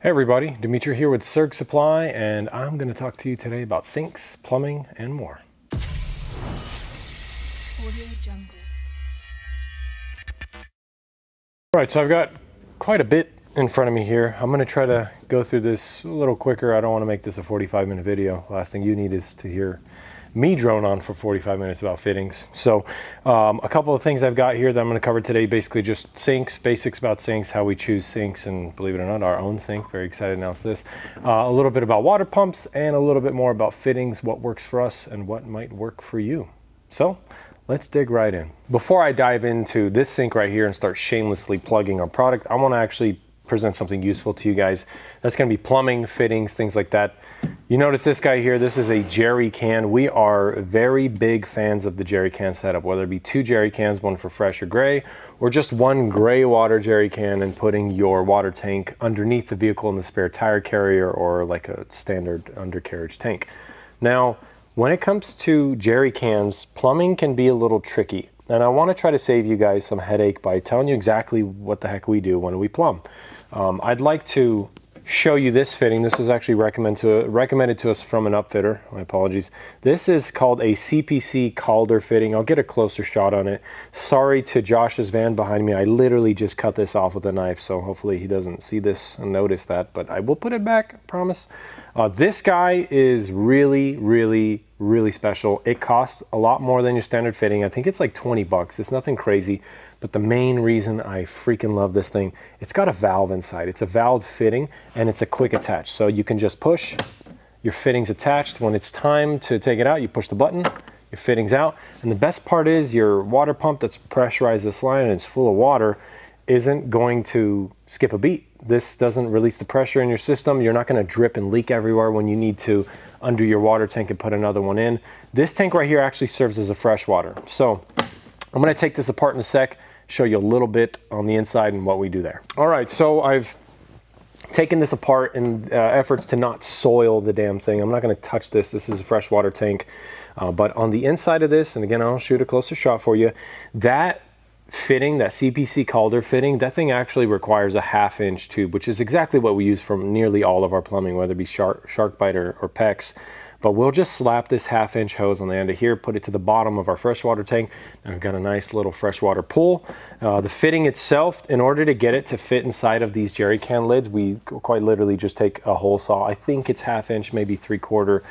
Hey everybody, Dimitri here with Serg Supply, and I'm going to talk to you today about sinks, plumbing, and more. Alright, so I've got quite a bit in front of me here. I'm going to try to go through this a little quicker. I don't want to make this a 45-minute video. Last thing you need is to hear me drone on for 45 minutes about fittings. So a couple of things I've got here that I'm going to cover today, basically just sinks, basics about sinks, how we choose sinks, and believe it or not, our own sink. Very excited to announce this. A little bit about water pumps, and a little bit more about fittings, what works for us and what might work for you. So let's dig right in. Before I dive into this sink right here and start shamelessly plugging our product, I want to actually present something useful to you guys. That's going to be plumbing, fittings, things like that. You notice this guy here, this is a jerry can. We are very big fans of the jerry can setup, whether it be 2 jerry cans, one for fresh or gray, or just 1 gray water jerry can and putting your water tank underneath the vehicle in the spare tire carrier or like a standard undercarriage tank. Now, when it comes to jerry cans, plumbing can be a little tricky. And I want to try to save you guys some headache by telling you exactly what the heck we do when we plumb. I'd like to show you this fitting. This is actually recommended to us from an upfitter. My apologies. This is called a CPC Calder fitting. I'll get a closer shot on it. Sorry to Josh's van behind me. I literally just cut this off with a knife, so hopefully he doesn't see this and notice that, but I will put it back, I promise. This guy is really special. It costs a lot more than your standard fitting. I think it's like 20 bucks. It's nothing crazy, but the main reason I freaking love this thing, it's got a valve inside. It's a valve fitting and it's a quick attach. So you can just push, your fitting's attached. When it's time to take it out, you push the button, your fitting's out. And the best part is your water pump that's pressurized this line and it's full of water isn't going to skip a beat. This doesn't release the pressure in your system. You're not going to drip and leak everywhere when you need to undo your water tank and put another one in. This tank right here actually serves as a freshwater. So I'm going to take this apart in a sec, show you a little bit on the inside and what we do there. All right, so I've taken this apart in efforts to not soil the damn thing. I'm not going to touch this. This is a freshwater tank. But on the inside of this, and again, I'll shoot a closer shot for you, that fitting, that CPC Calder fitting, that thing actually requires a 1/2 inch tube, which is exactly what we use from nearly all of our plumbing, whether it be shark bite or PEX. But we'll just slap this 1/2 inch hose on the end of here, put it to the bottom of our freshwater tank. Now I've got a nice little freshwater pool. The fitting itself, in order to get it to fit inside of these jerry can lids, we quite literally just take a hole saw. I think it's 1/2 inch, maybe 3/4.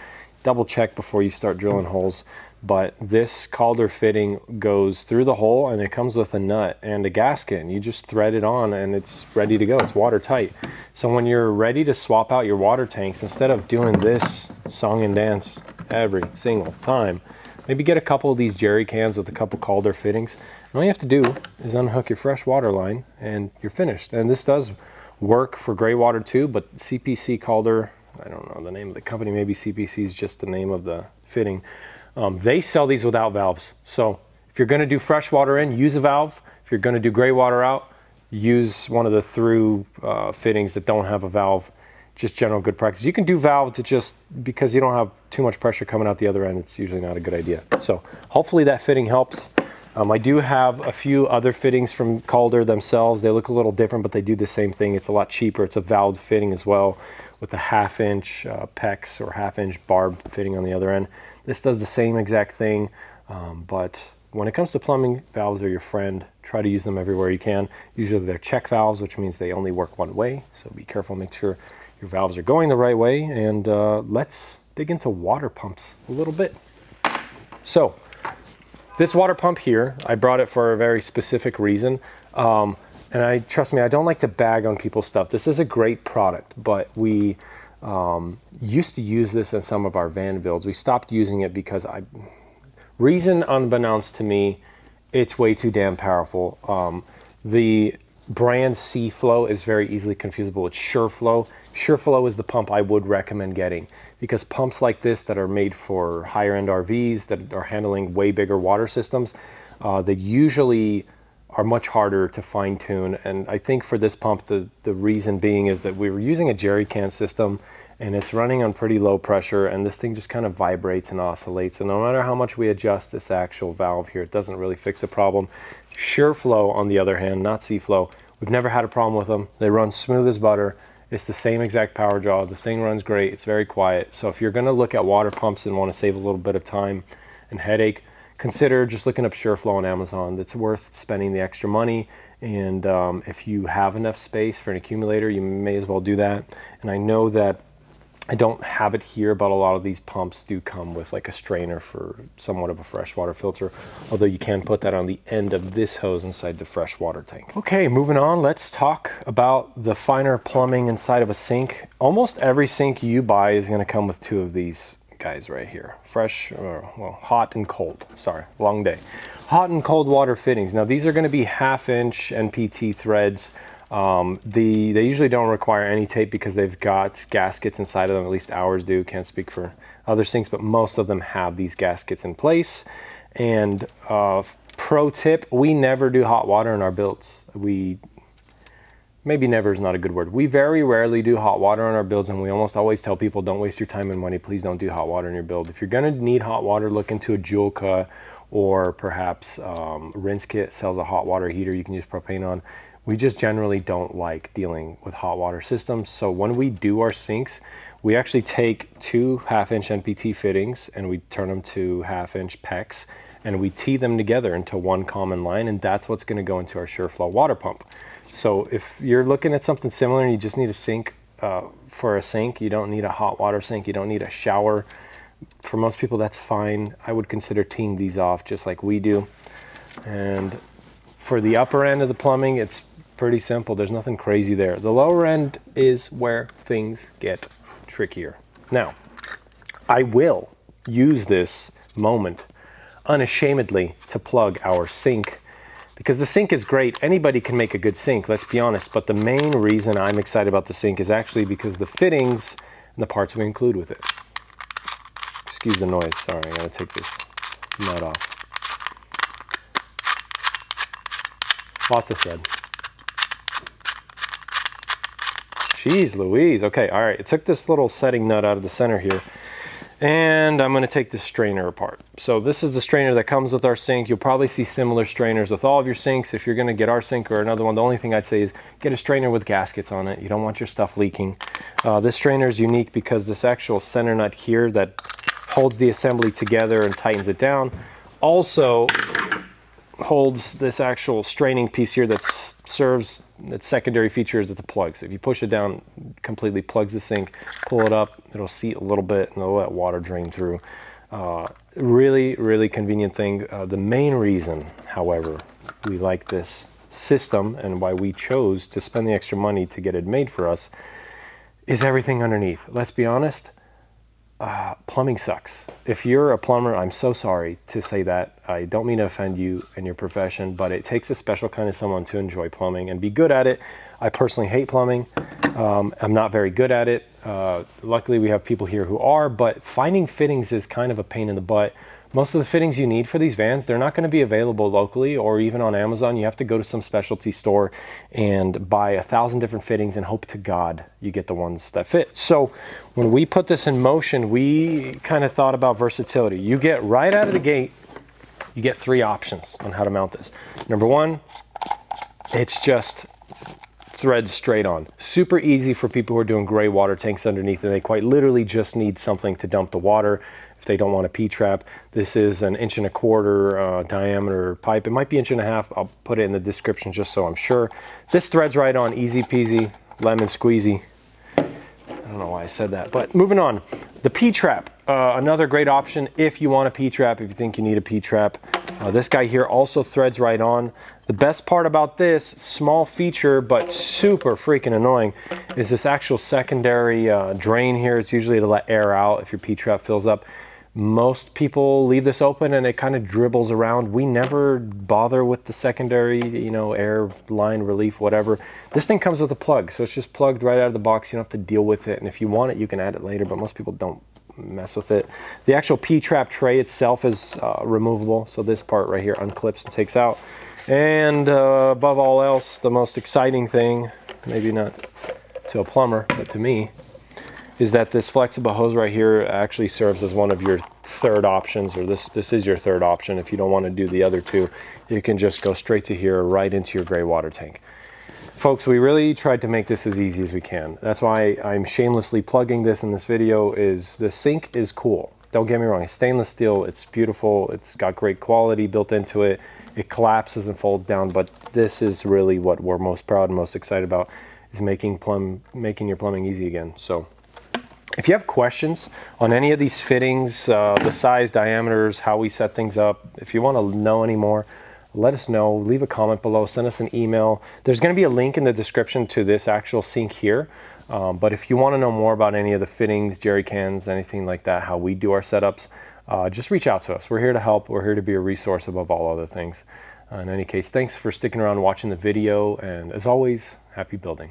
Double check before you start drilling holes. But this Calder fitting goes through the hole and it comes with a nut and a gasket, and you just thread it on and it's ready to go. It's watertight. So when you're ready to swap out your water tanks, instead of doing this song and dance every single time, maybe get a couple of these jerry cans with a couple Calder fittings. And all you have to do is unhook your fresh water line and you're finished. And this does work for gray water too, but CPC Calder, I don't know the name of the company, maybe CPC is just the name of the fitting. They sell these without valves. So if you're going to do fresh water in, use a valve. If you're going to do gray water out, use one of the through fittings that don't have a valve. Just general good practice. You can do valve to just, because you don't have too much pressure coming out the other end, it's usually not a good idea. So hopefully that fitting helps. I do have a few other fittings from Calder themselves. They look a little different, but they do the same thing. It's a lot cheaper. It's a valve fitting as well, with a 1/2 inch PEX or 1/2 inch barb fitting on the other end. This does the same exact thing, but when it comes to plumbing, valves are your friend. Try to use them everywhere you can. Usually they're check valves, which means they only work one way. So be careful, make sure your valves are going the right way. And let's dig into water pumps a little bit. So this water pump here, I brought it for a very specific reason. And trust me, I don't like to bag on people's stuff. This is a great product, but we used to use this in some of our van builds. We stopped using it because reason unbeknownst to me, it's way too damn powerful. The brand C-Flow is very easily confusable with SureFlow. SureFlow is the pump I would recommend getting, because pumps like this that are made for higher end RVs that are handling way bigger water systems, they usually are much harder to fine tune. And I think for this pump, the reason being is that we were using a jerry can system and it's running on pretty low pressure, and this thing just kind of vibrates and oscillates. And no matter how much we adjust this actual valve here, it doesn't really fix the problem. SureFlow, on the other hand, not C-Flow, we've never had a problem with them. They run smooth as butter. It's the same exact power draw. The thing runs great. It's very quiet. So if you're going to look at water pumps and want to save a little bit of time and headache, consider just looking up SureFlow on Amazon. It's worth spending the extra money. And if you have enough space for an accumulator, you may as well do that. And I know that I don't have it here, but a lot of these pumps do come with like a strainer for somewhat of a freshwater filter, although you can put that on the end of this hose inside the freshwater tank. Okay, moving on, let's talk about the finer plumbing inside of a sink. Almost every sink you buy is going to come with two of these guys right here. Fresh, well, hot and cold, sorry, long day. Hot and cold water fittings. Now these are going to be 1/2 inch NPT threads. They usually don't require any tape because they've got gaskets inside of them, at least ours do. Can't speak for other sinks, but most of them have these gaskets in place. And pro tip, we never do hot water in our builds. Maybe never is not a good word. We very rarely do hot water on our builds, and we almost always tell people, don't waste your time and money. Please don't do hot water in your build. If you're gonna need hot water, look into a Julka, or perhaps Rinse Kit sells a hot water heater you can use propane on. We just generally don't like dealing with hot water systems. So when we do our sinks, we actually take two 1/2 inch NPT fittings and we turn them to 1/2 inch PEX, and we tee them together into one common line, and that's what's gonna go into our SureFlow water pump. So if you're looking at something similar and you just need a sink for a sink, you don't need a hot water sink, you don't need a shower. For most people, that's fine. I would consider teeing these off just like we do. And for the upper end of the plumbing, it's pretty simple. There's nothing crazy there. The lower end is where things get trickier. Now, I will use this moment unashamedly to plug our sink, because the sink is great. Anybody can make a good sink, let's be honest. But the main reason I'm excited about the sink is actually because the fittings and the parts we include with it. Excuse the noise, sorry, I gotta take this nut off. Lots of thread. Jeez Louise. Okay, all right. It took this little setting nut out of the center here, and I'm going to take this strainer apart. So this is the strainer that comes with our sink. You'll probably see similar strainers with all of your sinks. If you're going to get our sink or another one, the only thing I'd say is get a strainer with gaskets on it. You don't want your stuff leaking. This strainer is unique because this actual center nut here that holds the assembly together and tightens it down also holds this actual straining piece here that serves its secondary feature is it's a plug. So if you push it down, completely plugs the sink, pull it up, it'll seat a little bit and it'll let water drain through. Really, really convenient thing. The main reason, however, we like this system and why we chose to spend the extra money to get it made for us is everything underneath. Let's be honest, plumbing sucks. If you're a plumber, I'm so sorry to say that. I don't mean to offend you and your profession, but it takes a special kind of someone to enjoy plumbing and be good at it. I personally hate plumbing. I'm not very good at it. Luckily, we have people here who are, but finding fittings is kind of a pain in the butt. Most of the fittings you need for these vans, they're not going to be available locally or even on Amazon. You have to go to some specialty store and buy 1,000 different fittings and hope to God you get the ones that fit. So when we put this in motion, we kind of thought about versatility. You get right out of the gate, you get 3 options on how to mount this. Number 1, it's just threads straight on. Super easy for people who are doing gray water tanks underneath, and they quite literally just need something to dump the water. If they don't want a P-trap, this is an 1.25 inch diameter pipe. It might be 1.5 inches. I'll put it in the description just so I'm sure. This threads right on, easy peasy, lemon squeezy. I don't know why I said that, but moving on. The P-trap, another great option if you want a P-trap, if you think you need a P-trap. This guy here also threads right on. The best part about this, small feature but super freaking annoying, is this actual secondary drain here. It's usually to let air out if your P-trap fills up. Most people leave this open and it kind of dribbles around. We never bother with the secondary, you know, air line relief, whatever. This thing comes with a plug, so it's just plugged right out of the box. You don't have to deal with it, and if you want it, you can add it later, but most people don't mess with it. The actual P-trap tray itself is removable, so this part right here unclips and takes out. And above all else, the most exciting thing, maybe not to a plumber, but to me, is that this flexible hose right here actually serves as one of your 3rd options, or this is your 3rd option. If you don't want to do the other 2, you can just go straight to here, right into your gray water tank. Folks, we really tried to make this as easy as we can. That's why I'm shamelessly plugging this in this video. Is the sink is cool. Don't get me wrong, it's stainless steel, it's beautiful, it's got great quality built into it. It collapses and folds down, but this is really what we're most proud and most excited about, is making your plumbing easy again. So if you have questions on any of these fittings, the size, diameters, how we set things up, if you want to know any more, let us know. Leave a comment below, send us an email. There's going to be a link in the description to this actual sink here. But if you want to know more about any of the fittings, jerry cans, anything like that, how we do our setups, just reach out to us. We're here to help. We're here to be a resource above all other things. In any case, thanks for sticking around watching the video. And as always, happy building.